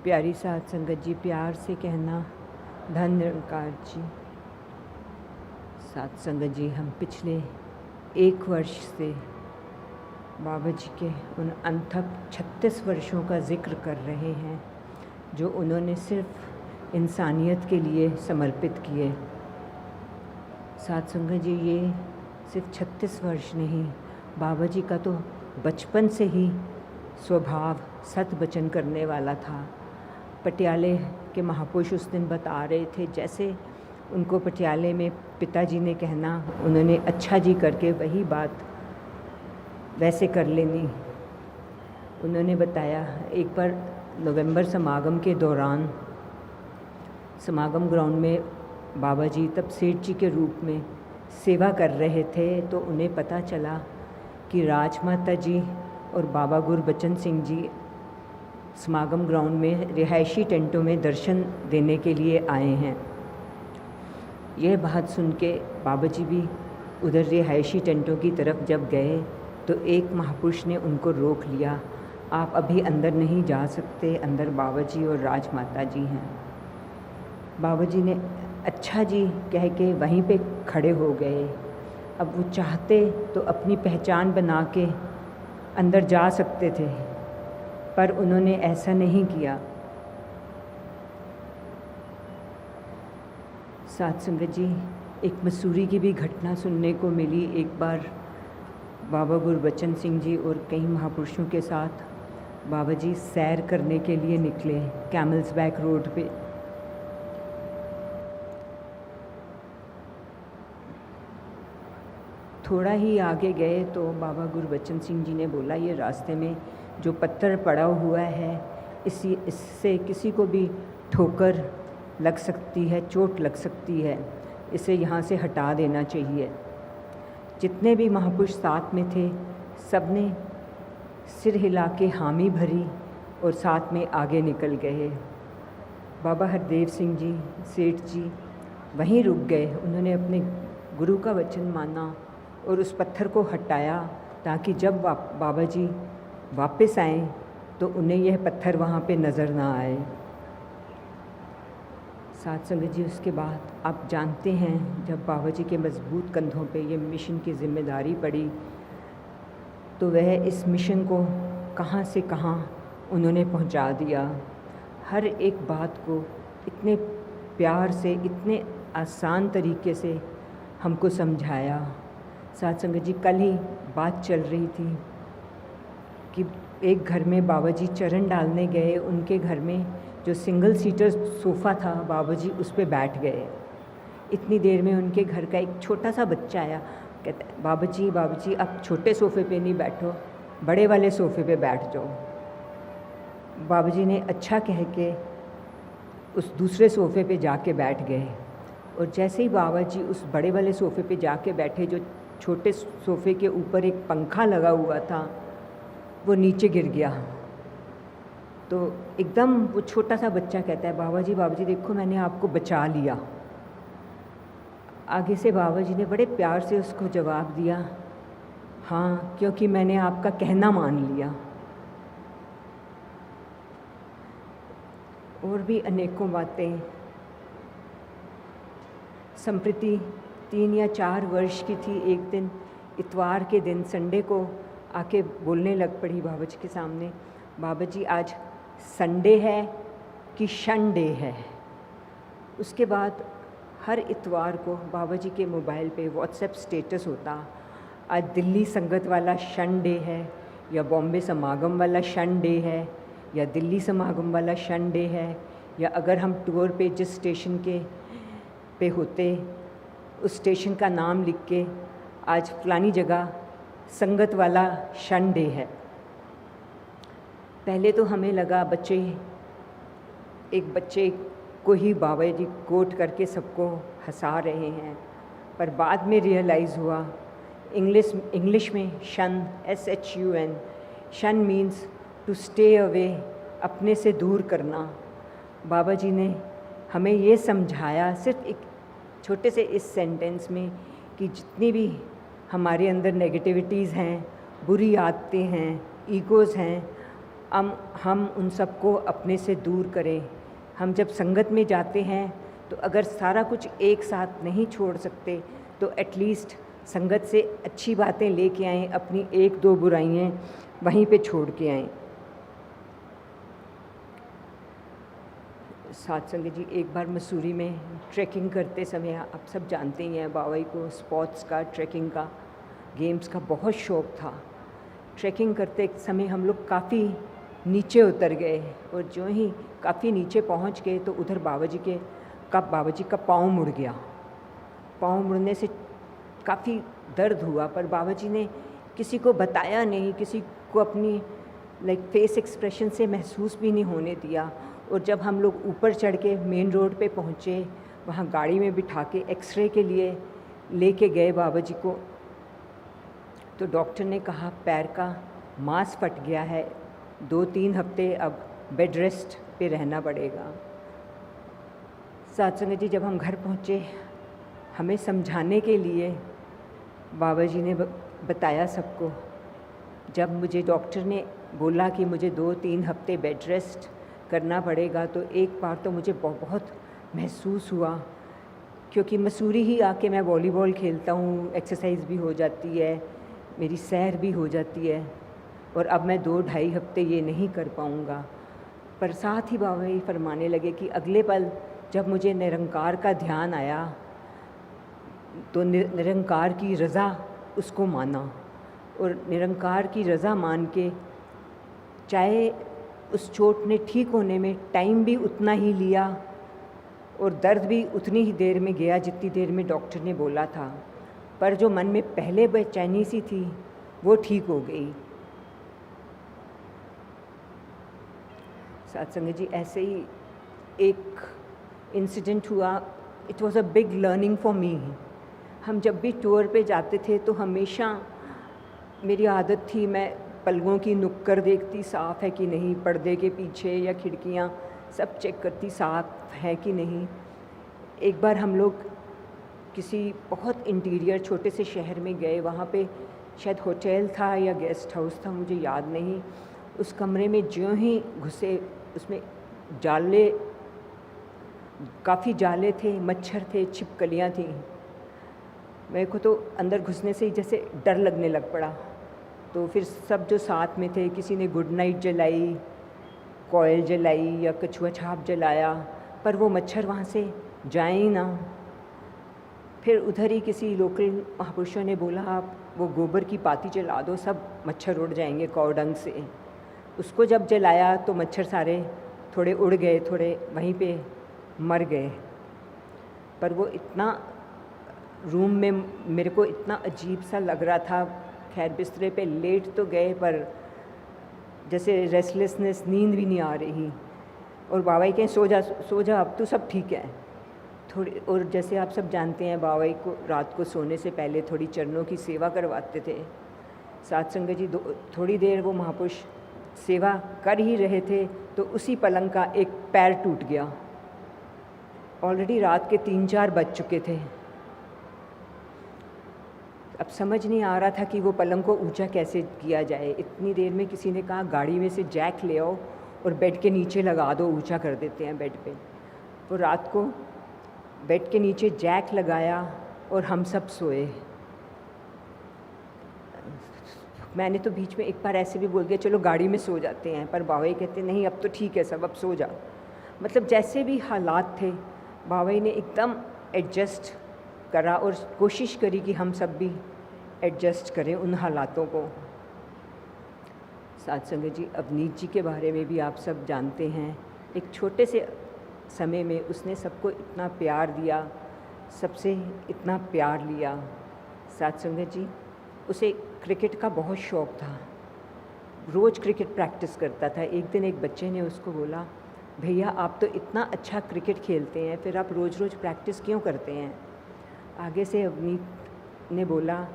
प्यारी साध संगत जी, प्यार से कहना धन निरंकार जी। साध संगत जी, हम पिछले 1 वर्ष से बाबा जी के उन अनथक 36 वर्षों का जिक्र कर रहे हैं जो उन्होंने सिर्फ इंसानियत के लिए समर्पित किए। साध संगत जी, ये सिर्फ 36 वर्ष नहीं, बाबा जी का तो बचपन से ही स्वभाव सत वचन करने वाला था। पटियाले के महापुरुष उस दिन बता रहे थे, जैसे उनको पटियाले में पिताजी ने कहना, उन्होंने अच्छा जी करके वही बात वैसे कर लेनी। उन्होंने बताया, एक बार नवंबर समागम के दौरान समागम ग्राउंड में बाबा जी तब सेठ जी के रूप में सेवा कर रहे थे, तो उन्हें पता चला कि राजमाता जी और बाबा गुरबचन सिंह जी समागम ग्राउंड में रिहायशी टेंटों में दर्शन देने के लिए आए हैं। यह बात सुन के बाबा जी भी उधर रिहायशी टेंटों की तरफ जब गए तो एक महापुरुष ने उनको रोक लिया, आप अभी अंदर नहीं जा सकते, अंदर बाबा जी और राजमाता जी हैं। बाबा जी ने अच्छा जी कह के वहीं पे खड़े हो गए। अब वो चाहते तो अपनी पहचान बना के अंदर जा सकते थे, पर उन्होंने ऐसा नहीं किया। साध संगत जी, एक मसूरी की भी घटना सुनने को मिली। एक बार बाबा गुरबचन सिंह जी और कई महापुरुषों के साथ बाबा जी सैर करने के लिए निकले कैमल्स बैक रोड पे। थोड़ा ही आगे गए तो बाबा गुरबचन सिंह जी ने बोला, ये रास्ते में जो पत्थर पड़ा हुआ है इससे किसी को भी ठोकर लग सकती है, चोट लग सकती है, इसे यहाँ से हटा देना चाहिए। जितने भी महापुरुष साथ में थे सब ने सिर हिला के हामी भरी और साथ में आगे निकल गए। बाबा हरदेव सिंह जी सेठ जी वहीं रुक गए। उन्होंने अपने गुरु का वचन माना और उस पत्थर को हटाया ताकि जब बाबा जी वापस आएं तो उन्हें यह पत्थर वहाँ पे नज़र ना आए। साध संगत जी, उसके बाद आप जानते हैं, जब बाबा जी के मजबूत कंधों पे ये मिशन की जिम्मेदारी पड़ी तो वह इस मिशन को कहाँ से कहाँ उन्होंने पहुँचा दिया। हर एक बात को इतने प्यार से, इतने आसान तरीके से हमको समझाया। साध संगत जी, कल ही बात चल रही थी कि एक घर में बाबा जी चरण डालने गए, उनके घर में जो सिंगल सीटर सोफ़ा था, बाबा जी उस पे बैठ गए। इतनी देर में उनके घर का एक छोटा सा बच्चा आया, कहता है, बाबा जी आप छोटे सोफ़े पे नहीं बैठो, बड़े वाले सोफ़े पे बैठ जाओ। बाबा जी ने अच्छा कह के उस दूसरे सोफ़े पे जाके बैठ गए और जैसे ही बाबा जी उस बड़े वाले सोफ़े पे जाके बैठे, जो छोटे सोफ़े के ऊपर एक पंखा लगा हुआ था वो नीचे गिर गया। तो एकदम वो छोटा सा बच्चा कहता है, बाबा जी देखो मैंने आपको बचा लिया। आगे से बाबा जी ने बड़े प्यार से उसको जवाब दिया, हाँ, क्योंकि मैंने आपका कहना मान लिया। और भी अनेकों बातें। संप्रति 3 या 4 वर्ष की थी, एक दिन इतवार के दिन संडे को आके बोलने लग पड़ी बाबा जी के सामने, बाबा जी आज संडे है कि शनडे है। उसके बाद हर इतवार को बाबा जी के मोबाइल पे व्हाट्सएप स्टेटस होता, आज दिल्ली संगत वाला शनडे है या बॉम्बे समागम वाला शनडे है या दिल्ली समागम वाला शनडे है, या अगर हम टूर पे जिस स्टेशन के पे होते उस स्टेशन का नाम लिख के आज फलानी जगह संगत वाला शनडे है। पहले तो हमें लगा एक बच्चे को ही बाबा जी कोट करके सबको हंसा रहे हैं, पर बाद में रियलाइज़ हुआ इंग्लिश में शन, SHUN, शन मीन्स टू स्टे अवे, अपने से दूर करना। बाबा जी ने हमें ये समझाया सिर्फ एक छोटे से इस सेंटेंस में कि जितनी भी हमारे अंदर नेगेटिविटीज़ हैं, बुरी आदतें हैं, ईगोज़ हैं, हम उन सबको अपने से दूर करें। हम जब संगत में जाते हैं तो अगर सारा कुछ एक साथ नहीं छोड़ सकते तो एटलीस्ट संगत से अच्छी बातें लेके आएँ, अपनी एक दो बुराइयाँ वहीं पे छोड़ के आएँ। साथ संगत जी, एक बार मसूरी में ट्रैकिंग करते समय, आप सब जानते ही हैं बाबाई को स्पोर्ट्स का, ट्रैकिंग का, गेम्स का बहुत शौक़ था। ट्रैकिंग करते समय हम लोग काफ़ी नीचे उतर गए और जो ही काफ़ी नीचे पहुंच गए तो उधर बाबा जी का पाँव मुड़ गया। पाँव मुड़ने से काफ़ी दर्द हुआ, पर बाबा जी ने किसी को बताया नहीं, किसी को अपनी फेस एक्सप्रेशन से महसूस भी नहीं होने दिया। और जब हम लोग ऊपर चढ़ के मेन रोड पे पहुँचे, वहाँ गाड़ी में बिठा के एक्सरे के लिए लेके गए बाबा जी को, तो डॉक्टर ने कहा पैर का मांस फट गया है, 2-3 हफ्ते अब बेड रेस्ट पे रहना पड़ेगा। साथ संगत जी, जब हम घर पहुँचे, हमें समझाने के लिए बाबा जी ने बताया सबको। जब मुझे डॉक्टर ने बोला कि मुझे 2-3 हफ्ते बेड रेस्ट करना पड़ेगा, तो एक बार तो मुझे बहुत महसूस हुआ, क्योंकि मसूरी ही आके मैं वॉलीबॉल खेलता हूँ, एक्सरसाइज भी हो जाती है, मेरी सैर भी हो जाती है, और अब मैं 2-2.5 हफ्ते ये नहीं कर पाऊँगा। पर साथ ही बाबा ये फरमाने लगे कि अगले पल जब मुझे निरंकार का ध्यान आया तो निरंकार की रज़ा उसको माना, और निरंकार की रज़ा मान के, चाहे उस चोट ने ठीक होने में टाइम भी उतना ही लिया और दर्द भी उतनी ही देर में गया जितनी देर में डॉक्टर ने बोला था, पर जो मन में पहले बेचैनी सी थी वो ठीक हो गई। सत्संग जी, ऐसे ही एक इंसिडेंट हुआ, it was a big learning for me. हम जब भी टूर पे जाते थे तो हमेशा मेरी आदत थी, मैं पलकों की नुक्कड़ देखती साफ़ है कि नहीं, पर्दे के पीछे या खिड़कियाँ सब चेक करती साफ़ है कि नहीं। एक बार हम लोग किसी बहुत इंटीरियर छोटे से शहर में गए, वहाँ पे शायद होटल था या गेस्ट हाउस था, मुझे याद नहीं। उस कमरे में ज्यों ही घुसे, उसमें जाले, काफ़ी जाले थे, मच्छर थे, छिपकलियाँ थीं। मेरे को तो अंदर घुसने से ही जैसे डर लगने लग पड़ा। तो फिर सब जो साथ में थे, किसी ने गुड नाइट जलाई, कॉयल जलाई या कछुआ छाप जलाया, पर वो मच्छर वहाँ से जाए ही ना। फिर उधर ही किसी लोकल महापुरुषों ने बोला, आप वो गोबर की पाती जला दो, सब मच्छर उड़ जाएंगे कौडंग से। उसको जब जलाया तो मच्छर सारे थोड़े उड़ गए, थोड़े वहीं पे मर गए। पर वो इतना रूम में मेरे को इतना अजीब सा लग रहा था। खैर बिस्तरे पे लेट तो गए, पर जैसे रेस्टलेसनेस, नींद भी नहीं आ रही। और बाबा कहें सो जा अब तो सब ठीक है थोड़ी। और जैसे आप सब जानते हैं, बाबा को रात को सोने से पहले थोड़ी चरणों की सेवा करवाते थे। साथ संगत जी, थोड़ी देर वो महापुरुष सेवा कर ही रहे थे तो उसी पलंग का एक पैर टूट गया। ऑलरेडी रात के 3-4 बज चुके थे। अब समझ नहीं आ रहा था कि वो पलंग को ऊंचा कैसे किया जाए। इतनी देर में किसी ने कहा गाड़ी में से जैक ले आओ और बेड के नीचे लगा दो, ऊंचा कर देते हैं बेड पे। तो रात को बेड के नीचे जैक लगाया और हम सब सोए। मैंने तो बीच में एक बार ऐसे भी बोल दिया चलो गाड़ी में सो जाते हैं, पर बाबा कहते नहीं अब तो ठीक है सब, अब सो जा। मतलब जैसे भी हालात थे, बाबा ने एकदम एडजस्ट करा और कोशिश करी कि हम सब भी एडजस्ट करें उन हालातों को। साथ संगत जी, अवनीत जी के बारे में भी आप सब जानते हैं। एक छोटे से समय में उसने सबको इतना प्यार दिया, सबसे इतना प्यार लिया। साथ संगत जी, उसे क्रिकेट का बहुत शौक़ था, रोज़ क्रिकेट प्रैक्टिस करता था। एक दिन एक बच्चे ने उसको बोला, भैया आप तो इतना अच्छा क्रिकेट खेलते हैं, फिर आप रोज़ रोज़ प्रैक्टिस क्यों करते हैं? आगे से अवनीत ने बोला,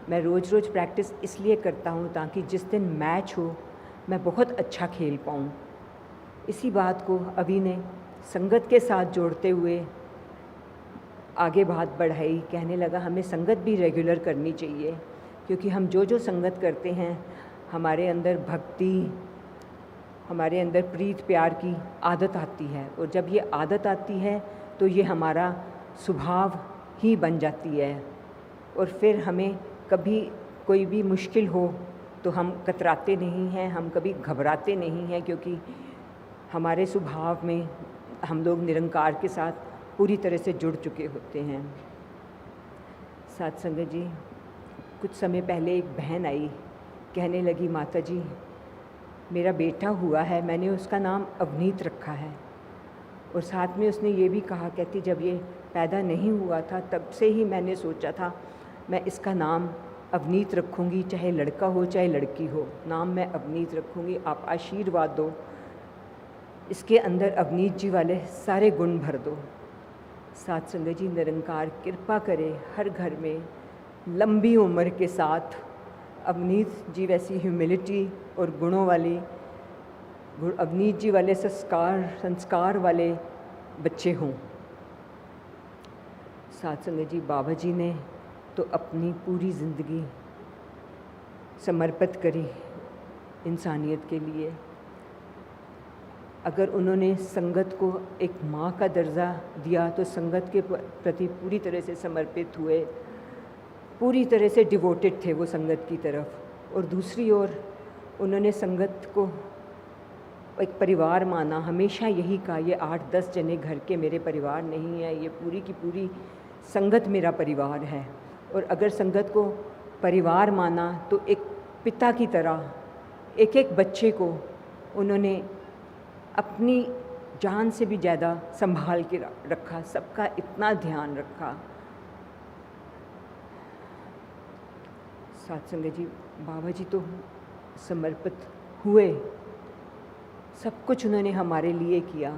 मैं रोज़ रोज़ प्रैक्टिस इसलिए करता हूँ ताकि जिस दिन मैच हो मैं बहुत अच्छा खेल पाऊँ। इसी बात को अभी ने संगत के साथ जोड़ते हुए आगे बात बढ़ाई। कहने लगा हमें संगत भी रेगुलर करनी चाहिए, क्योंकि हम जो जो संगत करते हैं हमारे अंदर भक्ति, हमारे अंदर प्रीत प्यार की आदत आती है, और जब ये आदत आती है तो ये हमारा स्वभाव ही बन जाती है। और फिर हमें कभी कोई भी मुश्किल हो तो हम कतराते नहीं हैं, हम कभी घबराते नहीं हैं, क्योंकि हमारे स्वभाव में हम लोग निरंकार के साथ पूरी तरह से जुड़ चुके होते हैं। साथ संगत जी, कुछ समय पहले एक बहन आई, कहने लगी, माता जी मेरा बेटा हुआ है, मैंने उसका नाम अवनीत रखा है। और साथ में उसने ये भी कहा, कहती जब ये पैदा नहीं हुआ था तब से ही मैंने सोचा था मैं इसका नाम अवनीत रखूँगी, चाहे लड़का हो चाहे लड़की हो, नाम मैं अवनीत रखूँगी। आप आशीर्वाद दो, इसके अंदर अवनीत जी वाले सारे गुण भर दो। साथ संगत जी, निरंकार कृपा करे हर घर में लंबी उम्र के साथ अवनीत जी वैसी ह्यूमिलिटी और गुणों वाली, अवनीत जी वाले संस्कार वाले बच्चे हों। साथ संगत जी, बाबा जी ने तो अपनी पूरी ज़िंदगी समर्पित करी इंसानियत के लिए। अगर उन्होंने संगत को एक माँ का दर्जा दिया तो संगत के प्रति पूरी तरह से समर्पित हुए, पूरी तरह से डिवोटेड थे वो संगत की तरफ। और दूसरी ओर उन्होंने संगत को एक परिवार माना, हमेशा यही कहा, ये 8-10 जने घर के मेरे परिवार नहीं है, ये पूरी की पूरी संगत मेरा परिवार है। और अगर संगत को परिवार माना तो एक पिता की तरह एक एक बच्चे को उन्होंने अपनी जान से भी ज़्यादा संभाल के रखा, सबका इतना ध्यान रखा। साथ संगत जी, बाबा जी तो समर्पित हुए, सब कुछ उन्होंने हमारे लिए किया।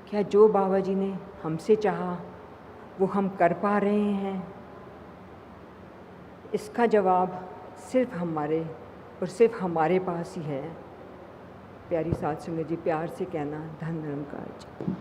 क्या जो बाबा जी ने हमसे चाहा वो हम कर पा रहे हैं? इसका जवाब सिर्फ हमारे और सिर्फ हमारे पास ही है। प्यारी साथ संगत जी, प्यार से कहना, धन निरंकार जी।